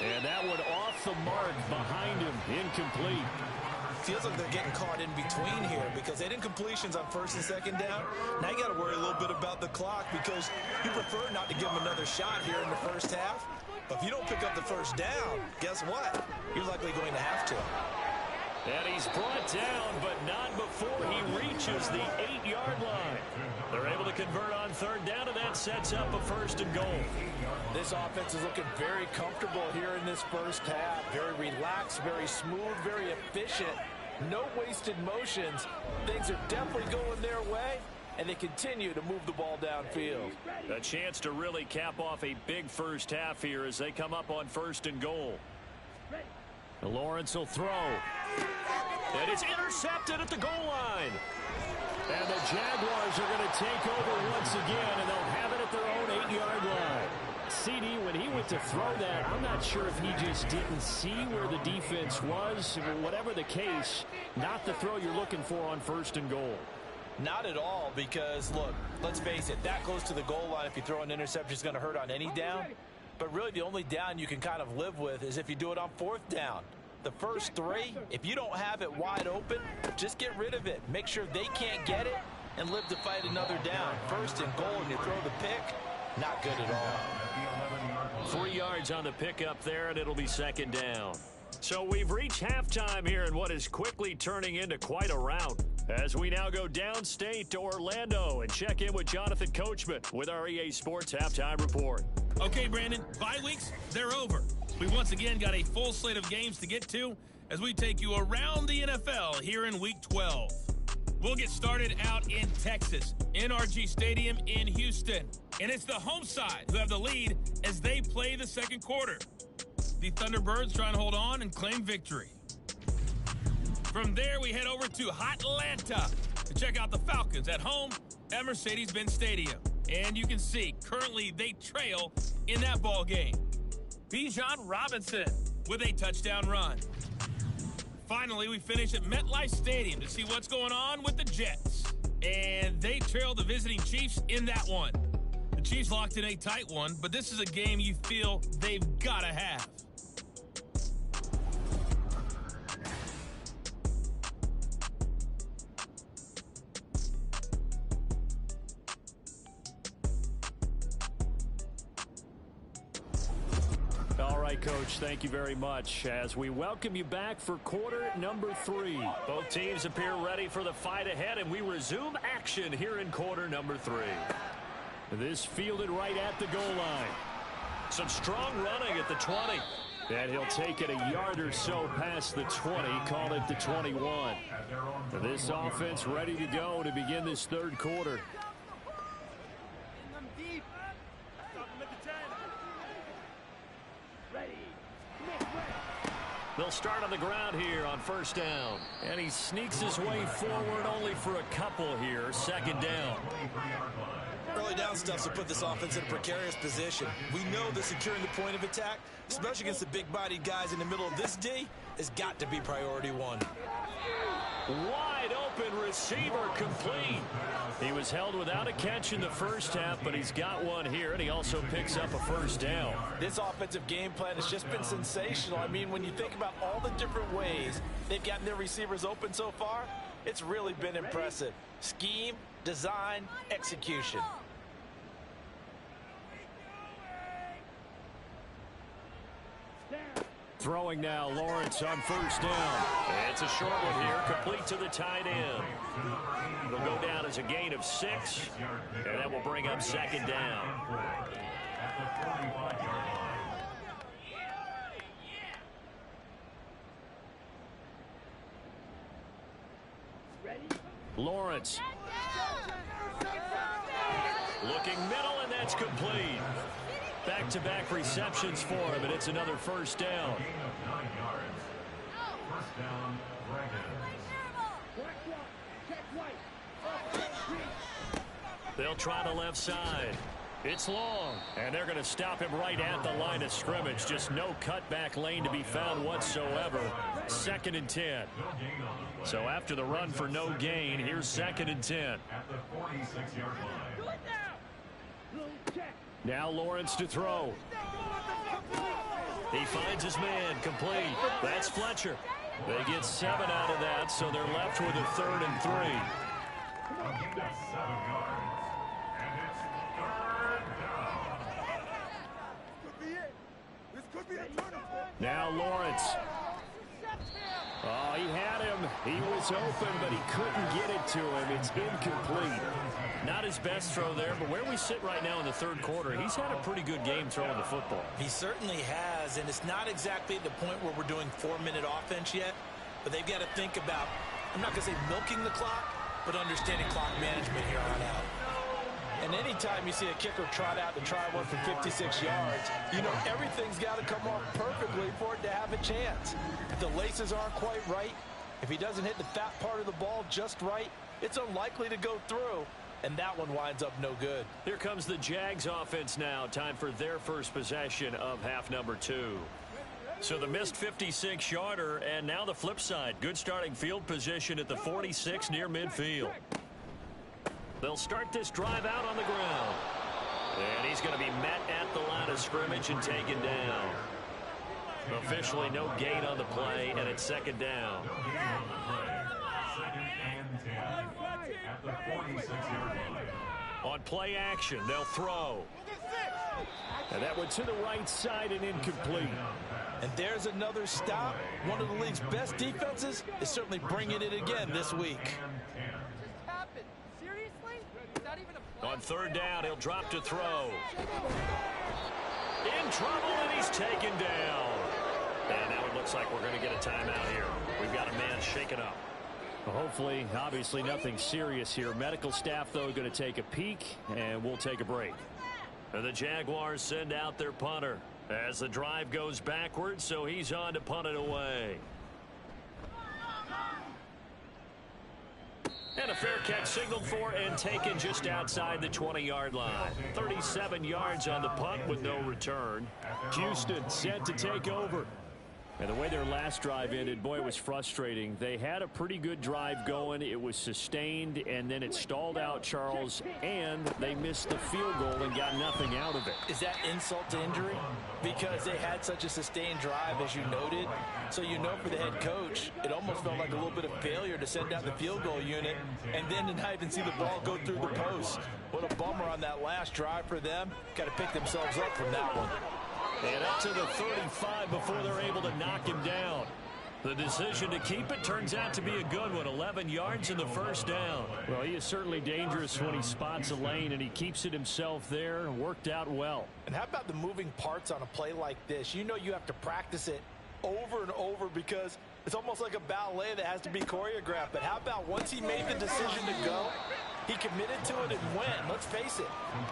And that one off the mark behind him, incomplete. Feels like they're getting caught in between here because they did incompletions on 1st and 2nd down. Now you got to worry a little bit about the clock because you prefer not to give them another shot here in the first half. But if you don't pick up the 1st down, guess what? You're likely going to have to. And he's brought down, but not before he reaches the 8-yard line. They're able to convert on 3rd down, and that sets up a 1st and goal. This offense is looking very comfortable here in this first half. Very relaxed, very smooth, very efficient. No wasted motions. Things are definitely going their way, and they continue to move the ball downfield. A chance to really cap off a big first half here as they come up on 1st and goal. Lawrence will throw. And it's intercepted at the goal line. And the Jaguars are going to take over once again, and they'll have it at their own 8-yard line. CD, when he went to throw that, I'm not sure if he just didn't see where the defense was. Whatever the case, not the throw you're looking for on 1st and goal. Not at all, because, look, let's face it, that close to the goal line, if you throw an interception, is going to hurt on any down. But really the only down you can kind of live with is if you do it on 4th down. The first 3, if you don't have it wide open, just get rid of it. Make sure they can't get it and live to fight another down. 1st and goal, and you throw the pick, not good at all. 3 yards on the pickup there, and it'll be 2nd down. So we've reached halftime here in what is quickly turning into quite a rout, as we now go downstate to Orlando and check in with Jonathan Coachman with our EA Sports Halftime Report. Okay, Brandon, bye weeks, they're over. We once again got a full slate of games to get to as we take you around the NFL here in Week 12. We'll get started out in Texas, NRG Stadium in Houston. And it's the home side who have the lead as they play the 2nd quarter. The Thunderbirds trying to hold on and claim victory. From there, we head over to Atlanta to check out the Falcons at home at Mercedes-Benz Stadium. And you can see, currently they trail in that ball game. Bijan Robinson with a touchdown run. Finally, we finish at MetLife Stadium to see what's going on with the Jets. And they trail the visiting Chiefs in that one. The Chiefs locked in a tight one, but this is a game you feel they've got to have. All right, Coach, thank you very much as we welcome you back for quarter number 3. Both teams appear ready for the fight ahead, and we resume action here in quarter number 3. This fielded right at the goal line. Some strong running at the 20. And he'll take it a yard or so past the 20, call it the 21. This offense ready to go to begin this 3rd quarter. They'll start on the ground here on 1st down. And he sneaks his way forward only for a couple here. 2nd down. Early down stuff to put this offense in a precarious position. We know that securing the point of attack, especially against the big-bodied guys in the middle of this D, has got to be priority 1. Wide open receiver complete. He was held without a catch in the 1st half, but he's got one here, and he also picks up a 1st down. This offensive game plan has just been sensational. I mean, when you think about all the different ways they've gotten their receivers open so far, it's really been impressive. Scheme, design, execution. Throwing now, Lawrence on 1st down. It's a short one here, complete to the tight end. It'll go down as a gain of 6, and that will bring up 2nd down. Lawrence. Looking middle, and that's complete. Back-to-back receptions for him, and it's another 1st down. They'll try the left side. It's long, and they're going to stop him right at the line of scrimmage. Just no cutback lane to be found whatsoever. 2nd and 10. So after the run for no gain, here's 2nd and 10. At the 46-yard line. Now Lawrence to throw. He finds his man, complete. That's Fletcher. They get 7 out of that, so they're left with a 3rd and 3. Gain of 7 yards. And it's 3rd down. Now Lawrence. Oh, he had him. He was open, but he couldn't get it to him. It's incomplete. Not his best throw there, but where we sit right now in the 3rd quarter, he's had a pretty good game throwing the football. He certainly has, and it's not exactly the point where we're doing 4-minute offense yet, but they've got to think about, I'm not going to say milking the clock, but understanding clock management here on out. And anytime you see a kicker trot out to try one for 56 yards, you know everything's got to come off perfectly for it to have a chance. If the laces aren't quite right, if he doesn't hit the fat part of the ball just right, it's unlikely to go through, and that one winds up no good. Here comes the Jags offense now. Time for their first possession of half number 2. So the missed 56-yarder, and now the flip side. Good starting field position at the 46 near midfield. They'll start this drive out on the ground. And he's going to be met at the line of scrimmage and taken down. Officially no gain on the play, and it's second down. Second and 10 at the 46-yard line. On play action, they'll throw. And that one to the right side and incomplete. And there's another stop. One of the league's best defenses is certainly bringing it again this week. On third down, he'll drop to throw. In trouble, and he's taken down. And now it looks like we're going to get a timeout here. We've got a man shaken up. Well, hopefully, obviously nothing serious here. Medical staff, though, going to take a peek, and we'll take a break. And the Jaguars send out their punter as the drive goes backwards, so he's on to punt it away. And a fair catch signaled for and taken just outside the 20-yard line. 37 yards on the punt with no return. Houston set to take over. And the way their last drive ended, boy, it was frustrating. They had a pretty good drive going. It was sustained, and then it stalled out, Charles, and they missed the field goal and got nothing out of it. Is that insult to injury? Because they had such a sustained drive, as you noted. So you know for the head coach, it almost felt like a little bit of failure to send out the field goal unit and then to not even see the ball go through the post. What a bummer on that last drive for them. Got to pick themselves up from that one. And up to the 35 before they're able to knock him down. The decision to keep it turns out to be a good one. 11 yards in the first down. Well, he is certainly dangerous when he spots a lane, and he keeps it himself there. Worked out well. And how about the moving parts on a play like this? You know you have to practice it over and over because it's almost like a ballet that has to be choreographed. But how about once he made the decision to go, he committed to it and went. Let's face it,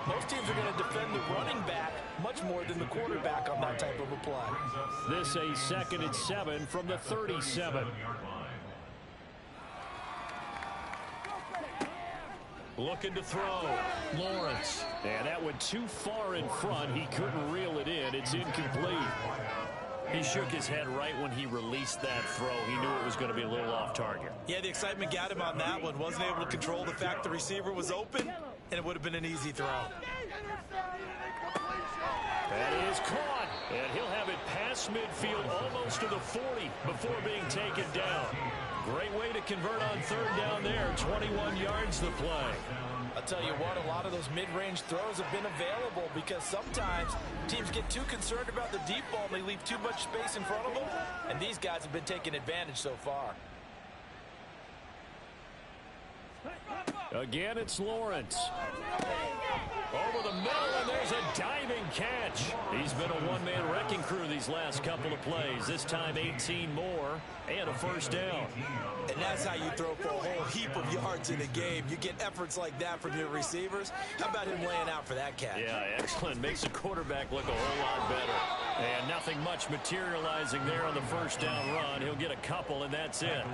most teams are going to defend the running back much more than the quarterback on that type of a play. This a 2nd and 7 from the 37. Looking to throw. Lawrence. And that went too far in front. He couldn't reel it in. It's incomplete. He shook his head right when he released that throw. He knew it was going to be a little off target. Yeah, the excitement got him on that one. Wasn't able to control the fact the receiver was open, and it would have been an easy throw. That is caught, and he'll have it past midfield almost to the 40 before being taken down. Great way to convert on third down there. 21 yards the play. I'll tell you what, a lot of those mid-range throws have been available because sometimes teams get too concerned about the deep ball and they leave too much space in front of them, and these guys have been taking advantage so far. Again, it's Lawrence. Over the middle, and there's a diving catch. He's been a one-man wrecking crew these last couple of plays. This time 18 more and a first down. And that's how you throw for a whole heap of yards in a game. You get efforts like that from your receivers. How about him laying out for that catch? Yeah, excellent. Makes the quarterback look a whole lot better. And nothing much materializing there on the first down run. He'll get a couple, and that's it.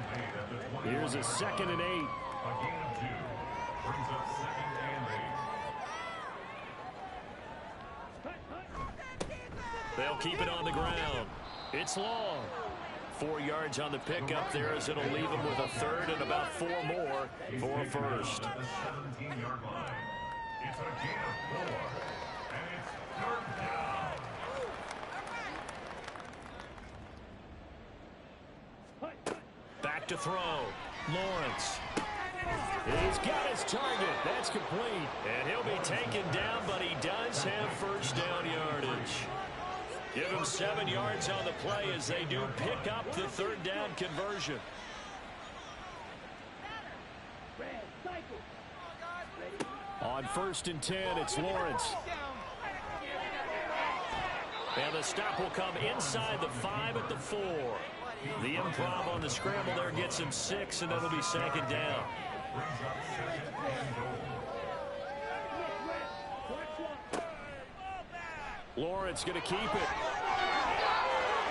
Here's a 2nd and 8. Brings up 2nd and 8. They'll keep it on the ground. It's long. 4 yards on the pickup there as it'll leave him with a third and about 4 more for a first. The 17-yard line. It's a gain of 4, and it's 3rd down. Back to throw. Lawrence. He's got his target. That's complete. And he'll be taken down, but he does have first down yardage. Give him 7 yards on the play as they do pick up the third down conversion. On 1st and 10, it's Lawrence. And the stop will come inside the 5 at the 4. The improv on the scramble there gets him 6, and that'll be 2nd down. Lawrence going to keep it.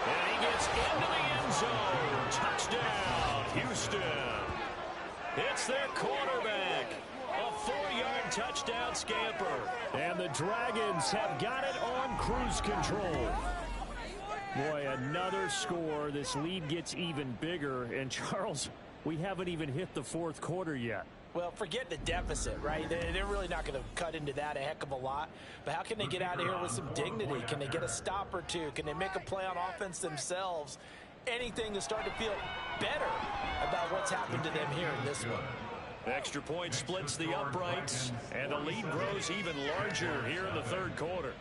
And he gets into the end zone. Touchdown, Houston. It's their quarterback. A 4-yard touchdown scamper. And the Dragons have got it on cruise control. Boy, another score. This lead gets even bigger. And, Charles, we haven't even hit the 4th quarter yet. Well, forget the deficit, right? They're really not going to cut into that a heck of a lot. But how can they get out of here with some dignity? Can they get a stop or two? Can they make a play on offense themselves? Anything to start to feel better about what's happened to them here in this one. Extra point splits the uprights, and the lead grows even larger here in the third quarter.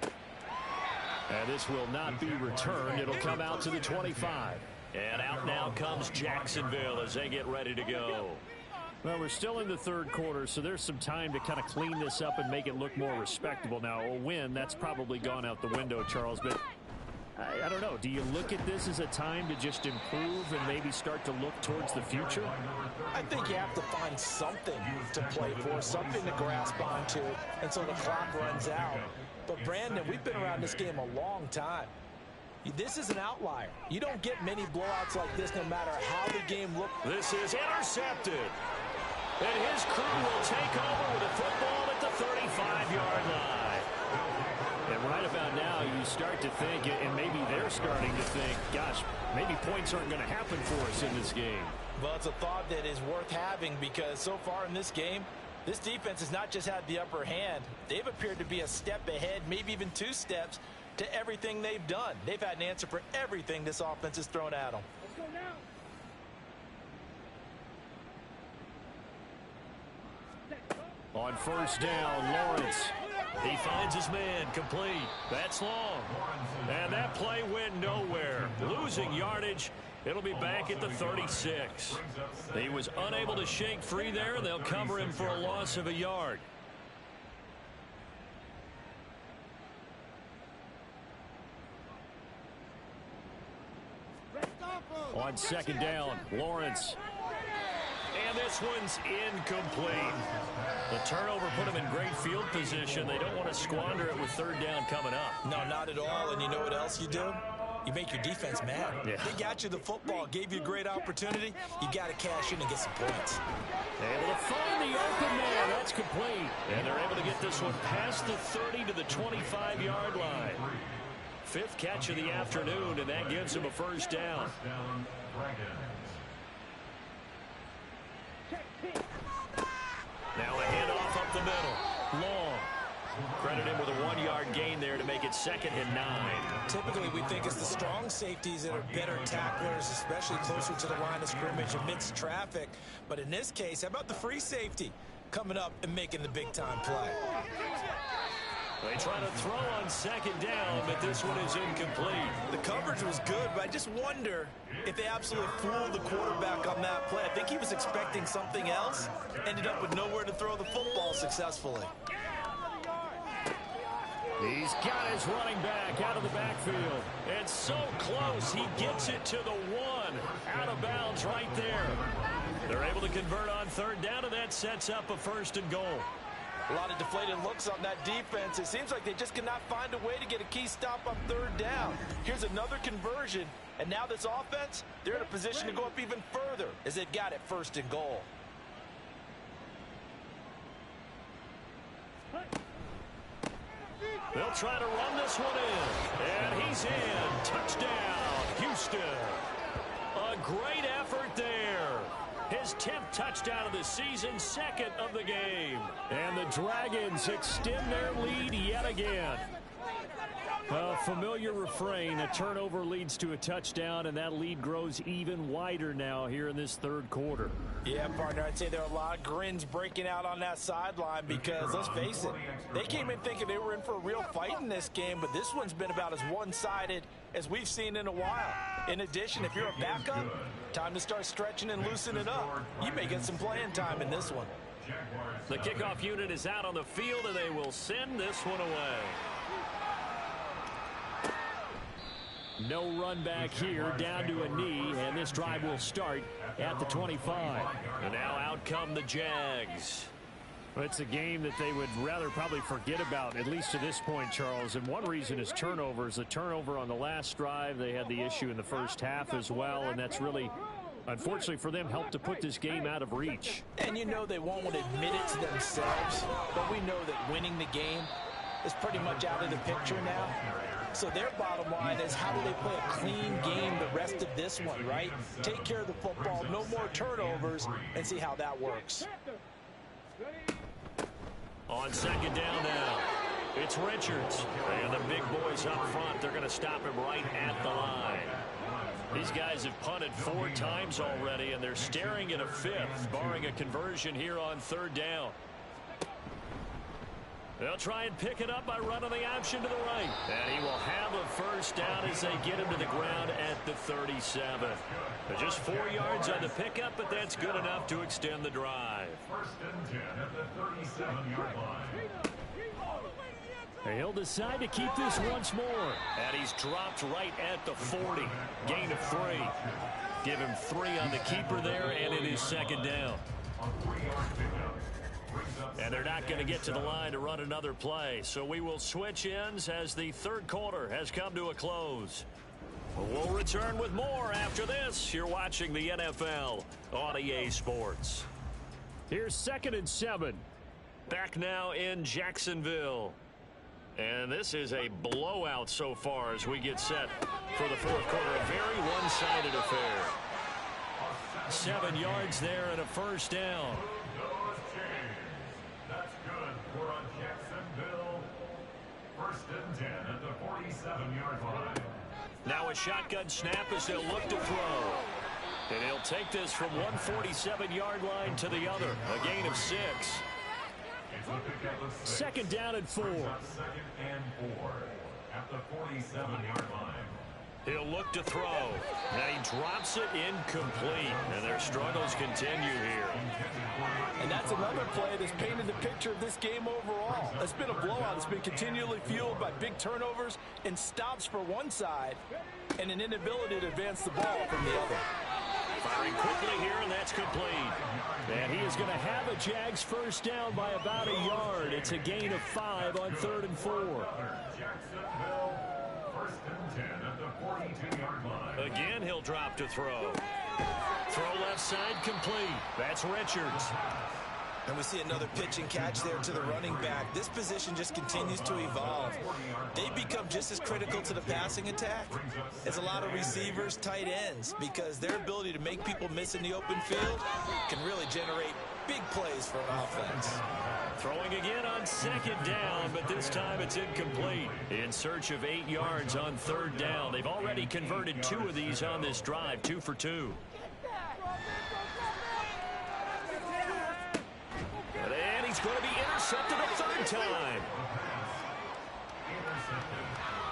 And this will not be returned. It'll come out to the 25. And out now comes Jacksonville as they get ready to go. Well, we're still in the third quarter, so there's some time to kind of clean this up and make it look more respectable. Now, a win, that's probably gone out the window, Charles, but I don't know. Do you look at this as a time to just improve and maybe start to look towards the future? I think you have to find something to play for, something to grasp onto until the clock runs out. But, Brandon, we've been around this game a long time. This is an outlier. You don't get many blowouts like this no matter how the game looks. This is intercepted. And his crew will take over with a football at the 35-yard line. And right about now, you start to think, and maybe they're starting to think, gosh, maybe points aren't going to happen for us in this game. Well, it's a thought that is worth having because so far in this game, this defense has not just had the upper hand. They've appeared to be a step ahead, maybe even 2 steps, to everything they've done. They've had an answer for everything this offense has thrown at them. Let's go now. On first down, Lawrence. He finds his man, complete. That's long. And that play went nowhere. Losing yardage. It'll be back at the 36. He was unable to shake free there, and they'll cover him for a loss of a yard. On second down, Lawrence. And this one's incomplete. The turnover put them in great field position. They don't want to squander it with third down coming up. No, not at all. And you know what else you do? You make your defense mad. Yeah. They got you the football, gave you a great opportunity. You got to cash in and get some points. Able to find the open man. That's complete. And they're able to get this one past the 30 to the 25-yard line. 5th catch of the afternoon, and that gives them a first down. Now a handoff up the middle. Long. Credit him with a 1-yard gain there to make it 2nd and 9. Typically, we think it's the strong safeties that are better tacklers, especially closer to the line of scrimmage amidst traffic. But in this case, how about the free safety coming up and making the big-time play? They try to throw on second down, but this one is incomplete. The coverage was good, but I just wonder if they absolutely fooled the quarterback on that play. I think he was expecting something else, ended up with nowhere to throw the football successfully. He's got his running back out of the backfield. It's so close. He gets it to the 1. Out of bounds right there. They're able to convert on third down, and that sets up a 1st and goal. A lot of deflated looks on that defense. It seems like they just cannot find a way to get a key stop on third down. Here's another conversion, and now this offense, they're in a position to go up even further as they've got it 1st and goal. They'll try to run this one in. And he's in. Touchdown, Houston. A great effort there. His 10th touchdown of the season, 2nd of the game. And the Dragons extend their lead yet again. A familiar refrain, a turnover leads to a touchdown, and that lead grows even wider now here in this third quarter. Yeah, partner, I'd say there are a lot of grins breaking out on that sideline because, let's face it, they came in thinking they were in for a real fight in this game, but this one's been about as one-sided as we've seen in a while. In addition, if you're a backup, time to start stretching and loosening up. You may get some playing time in this one. The kickoff unit is out on the field, and they will send this one away. No run back here, down to a knee, and this drive will start at the 25. And now out come the Jags. Well, it's a game that they would rather probably forget about, at least to this point, Charles. And one reason is turnovers. The turnover on the last drive, they had the issue in the first half as well, and that's really, unfortunately for them, helped to put this game out of reach. And you know they won't admit it to themselves, but we know that winning the game is pretty much out of the picture now. So their bottom line is, how do they play a clean game the rest of this one, right? Take care of the football, no more turnovers, and see how that works. On second down now, it's Richards. And the big boys up front, they're going to stop him right at the line. These guys have punted 4 times already, and they're staring at a 5th, barring a conversion here on 3rd down. They'll try and pick it up by running the option to the right. And he will have a first down as they get him to the ground at the 37. Just 4 yards on the pickup, but that's good enough to extend the drive. 1st and 10 at the 37-yard line. He'll decide to keep this once more. And he's dropped right at the 40. Gain of 3. Give him 3 on the keeper there, and it is 2nd down. And they're not going to get to the line to run another play. So we will switch ends as the 3rd quarter has come to a close. We'll return with more after this. You're watching the NFL on EA Sports. Here's 2nd and 7. Back now in Jacksonville. And this is a blowout so far as we get set for the 4th quarter. A very one-sided affair. 7 yards there and a first down. That's good for a Jacksonville 1st and 10 at the 47-yard line. Now a shotgun snap as they'll look to throw. And he'll take this from 147-yard line to the other. A gain of 6. 2nd down and 4. 2nd and 4 at the 47-yard line. He'll look to throw. And he drops it incomplete. And their struggles continue here. And that's another play that's painted the picture of this game overall. It's been a blowout. It's been continually fueled by big turnovers and stops for one side and an inability to advance the ball from the other. Firing quickly here, and that's complete. And he is going to have a Jags first down by about a yard. It's a gain of 5 on 3rd and 4. Jacksonville 1st and 10 at the 42-yard line. Again, he'll drop to throw. Throw left side complete. That's Richards. And we see another pitch and catch there to the running back. This position just continues to evolve. They become just as critical to the passing attack as a lot of receivers, tight ends, because their ability to make people miss in the open field can really generate big plays for an offense. Throwing again on 2nd down, but this time it's incomplete. In search of 8 yards on 3rd down. They've already converted 2 of these on this drive, 2 for 2. And he's going to be intercepted a 3rd time.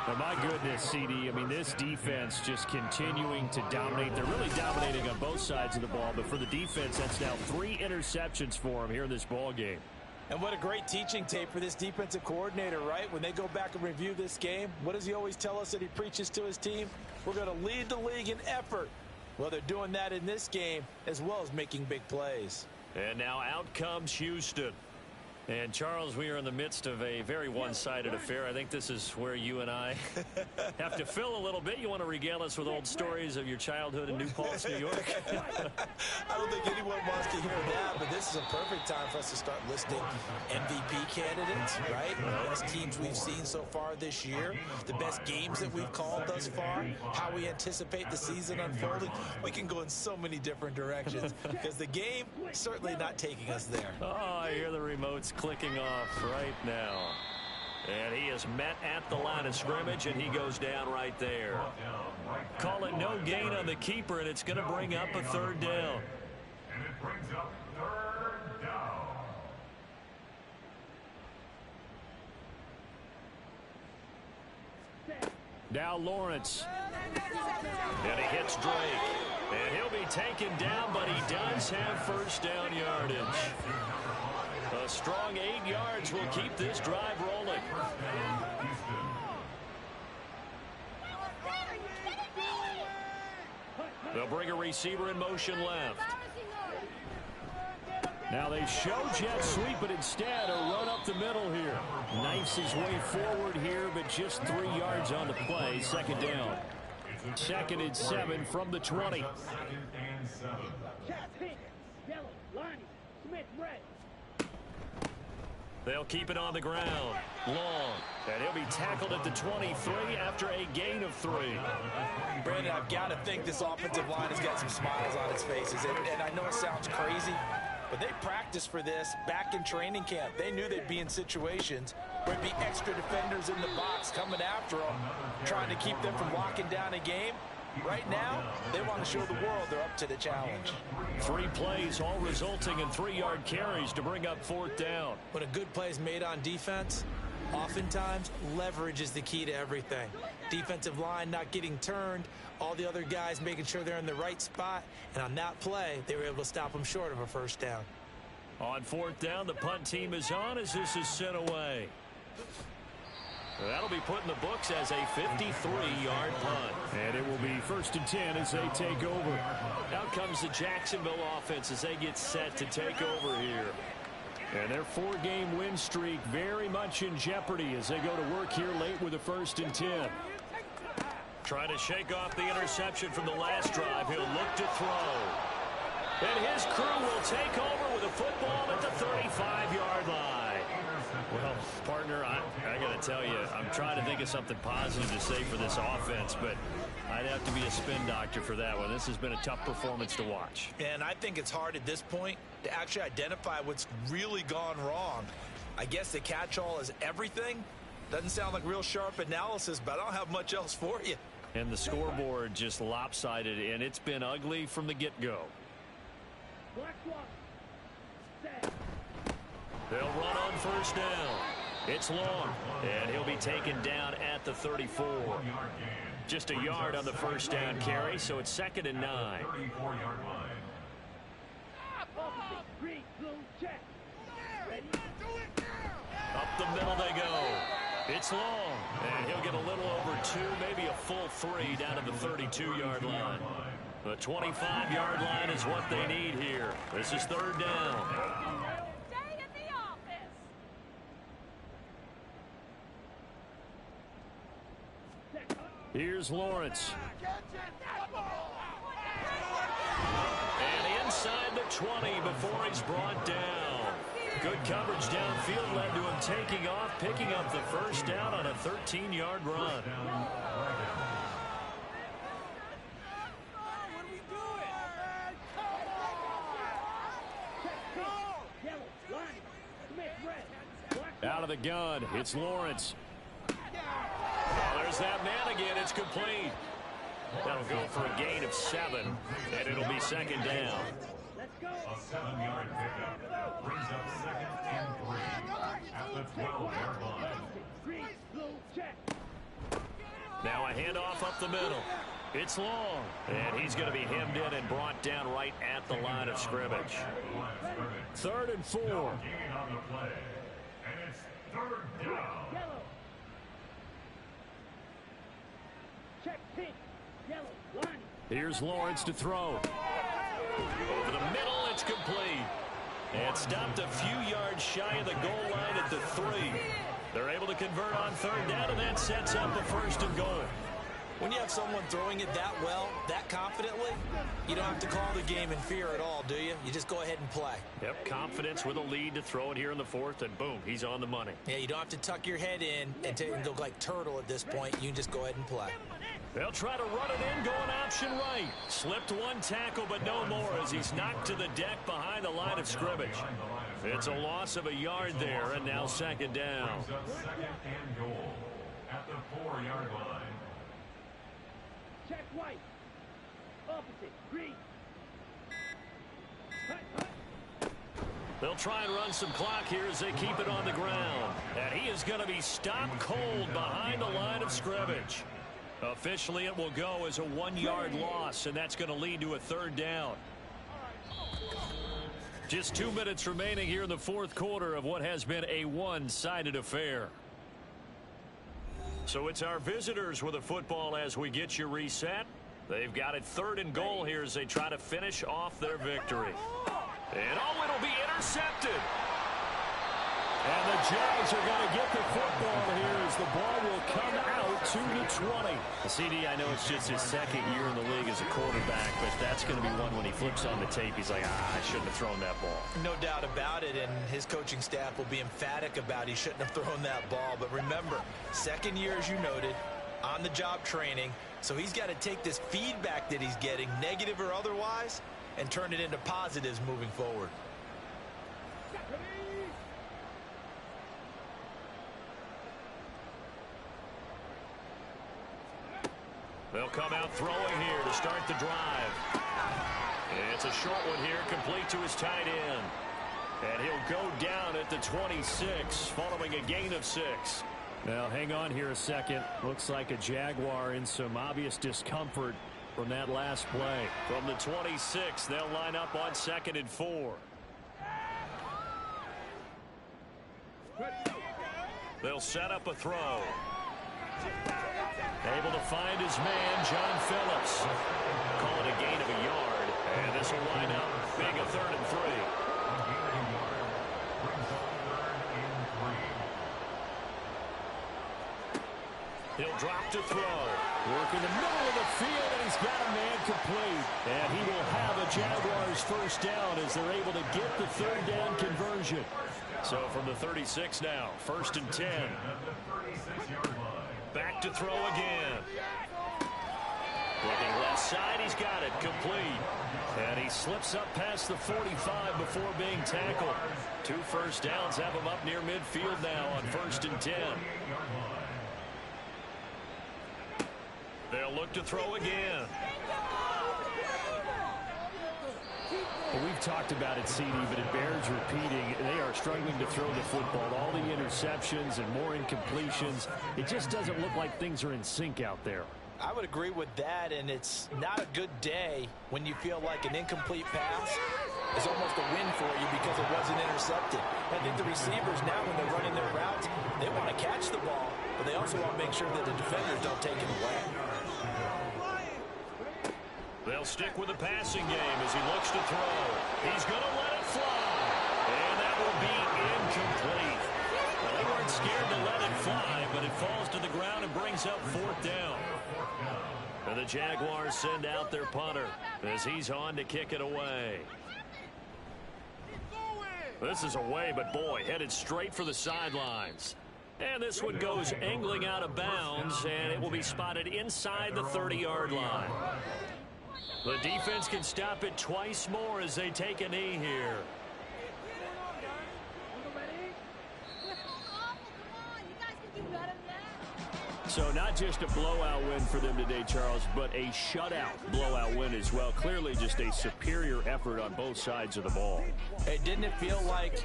Oh, my goodness, CD. I mean, this defense just continuing to dominate. They're really dominating on both sides of the ball, but for the defense, that's now 3 interceptions for them here in this ball game. And what a great teaching tape for this defensive coordinator, right? When they go back and review this game, what does he always tell us that he preaches to his team? We're going to lead the league in effort. Well, they're doing that in this game as well as making big plays. And now out comes Houston. And, Charles, we are in the midst of a very one-sided affair. I think this is where you and I have to fill a little bit. You want to regale us with old stories of your childhood in New Paltz, New York? I don't think anyone wants to hear that, but this is a perfect time for us to start listing MVP candidates, right? The best teams we've seen so far this year, the best games that we've called thus far, how we anticipate the season unfolding. We can go in so many different directions because the game certainly not taking us there. Oh, I hear the remotes clicking off right now. And he is met at the line of scrimmage, and he goes down right there. Call it no gain on the keeper, and it's going to bring up a 3rd down. And it brings up 3rd down. Now Lawrence. And he hits Drake. And he'll be taken down, but he does have first down yardage. A strong 8 yards will keep this drive rolling. They'll bring a receiver in motion left. Now they show jet sweep, but instead a run up the middle here. Knifes his way forward here, but just 3 yards on the play. 2nd down. 2nd and 7 from the 20. 2nd and 7. They'll keep it on the ground. Long. And he'll be tackled at the 23 after a gain of 3. Brandon, I've got to think this offensive line has got some smiles on its faces. And I know it sounds crazy, But they practiced for this back in training camp. They knew they'd be in situations where there'd be extra defenders in the box coming after them, trying to keep them from locking down a game. Right now, they want to show the world they're up to the challenge. 3 plays, all resulting in 3-yard carries to bring up 4th down. When a good play is made on defense, oftentimes leverage is the key to everything. Defensive line not getting turned, all the other guys making sure they're in the right spot, and on that play, they were able to stop them short of a 1st down. On 4th down, the punt team is on as this is sent away. That'll be put in the books as a 53-yard punt. And it will be 1st and 10 as they take over. Out comes the Jacksonville offense as they get set to take over here. And their 4-game win streak very much in jeopardy as they go to work here late with a 1st and 10. Trying to shake off the interception from the last drive. He'll look to throw. And his crew will take over with a football at the 35-yard line. Well, partner, I got to tell you, I'm trying to think of something positive to say for this offense, but I'd have to be a spin doctor for that one. This has been a tough performance to watch. And I think it's hard at this point to actually identify what's really gone wrong. I guess the catch-all is everything. Doesn't sound like real sharp analysis, but I don't have much else for you. And the scoreboard just lopsided, and it's been ugly from the get-go. They'll run on 1st down. It's long, and he'll be taken down at the 34. Just a yard on the 1st down carry, so it's 2nd and 9. Up the middle they go. It's long, and he'll get a little over 2, maybe a full 3 down to the 32-yard line. The 25-yard line is what they need here. This is 3rd down. Here's Lawrence. And inside the 20 before he's brought down. Good coverage downfield led to him taking off, picking up the 1st down on a 13-yard run. Out of the gun, it's Lawrence. Well, there's that man again. It's complete. That'll go for a gain of 7, and it'll be 2nd down. A 7-yard pickup brings up 2nd and 3 at the 12-yard line. Now a handoff up the middle. It's long, and he's going to be hemmed in and brought down right at the line of scrimmage. 3rd and 4. Gain on the play, and it's 3rd down. Here's Lawrence to throw. Over the middle, it's complete. And stopped a few yards shy of the goal line at the 3. They're able to convert on 3rd down, and that sets up a 1st and goal. When you have someone throwing it that well, that confidently, you don't have to call the game in fear at all, do you? You just go ahead and play. Yep, confidence with a lead to throw it here in the 4th, and boom, he's on the money. Yeah, you don't have to tuck your head in and go like turtle at this point. You can just go ahead and play. They'll try to run it in, going option right. Slipped one tackle, but no more as he's knocked to the deck behind the line of scrimmage. It's a loss of a yard there, and now 2nd down. 2nd and goal at the 4-yard line. Check right. Opposite. Green. They'll try and run some clock here as they keep it on the ground. And he is going to be stopped cold behind the line of scrimmage. Officially, it will go as a 1-yard loss, and that's going to lead to a 3rd down. Just 2 minutes remaining here in the 4th quarter of what has been a one-sided affair. So it's our visitors with a football as we get you reset. They've got it 3rd and goal here as they try to finish off their victory. And oh, it'll be intercepted. And the Jags are going to get the football here as the ball will come out to the 20. The CD, I know it's just his 2nd year in the league as a quarterback, but that's going to be one when he flips on the tape. He's like, I shouldn't have thrown that ball. No doubt about it, and his coaching staff will be emphatic about he shouldn't have thrown that ball. But remember, 2nd year, as you noted, on-the-job training, so he's got to take this feedback that he's getting, negative or otherwise, and turn it into positives moving forward. They'll come out throwing here to start the drive. It's a short one here, complete to his tight end. And he'll go down at the 26, following a gain of 6. Now, hang on here a second. Looks like a Jaguar in some obvious discomfort from that last play. From the 26, they'll line up on 2nd and 4. They'll set up a throw. Able to find his man, John Phillips. Call it a gain of a yard. And this will line up being a 3rd and 3. He'll drop to throw. Work in the middle of the field, and he's got a man complete. And he will have a Jaguars first down as they're able to get the 3rd down conversion. So from the 36 now, 1st and 10. Back to throw again. Looking left side, he's got it, complete. And he slips up past the 45 before being tackled. 2 first downs have him up near midfield now on 1st and 10. They'll look to throw again. Well, we've talked about it, CD, but it bears repeating. They are struggling to throw the football. All the interceptions and more incompletions. It just doesn't look like things are in sync out there. I would agree with that, and it's not a good day when you feel like an incomplete pass is almost a win for you because it wasn't intercepted. I think the receivers now, when they're running their routes, they want to catch the ball, but they also want to make sure that the defenders don't take it away. They'll stick with the passing game as he looks to throw. He's going to let it fly. And that will be incomplete. Well, they weren't scared to let it fly, but it falls to the ground and brings up 4th down. And the Jaguars send out their punter as he's on to kick it away. This is away, but boy, headed straight for the sidelines. And this one goes angling out of bounds, and it will be spotted inside the 30-yard line. The defense can stop it twice more as they take a knee here. So not just a blowout win for them today, Charles, but a shutout blowout win as well. Clearly just a superior effort on both sides of the ball. Hey, didn't it feel like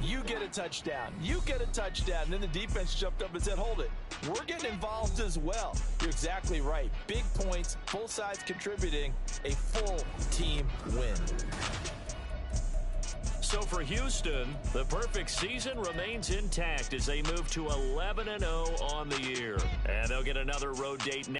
you get a touchdown, and then the defense jumped up and said, hold it, we're getting involved as well. You're exactly right. Big points, both sides contributing, a full team win. So for Houston, the perfect season remains intact as they move to 11-0 on the year. And they'll get another road date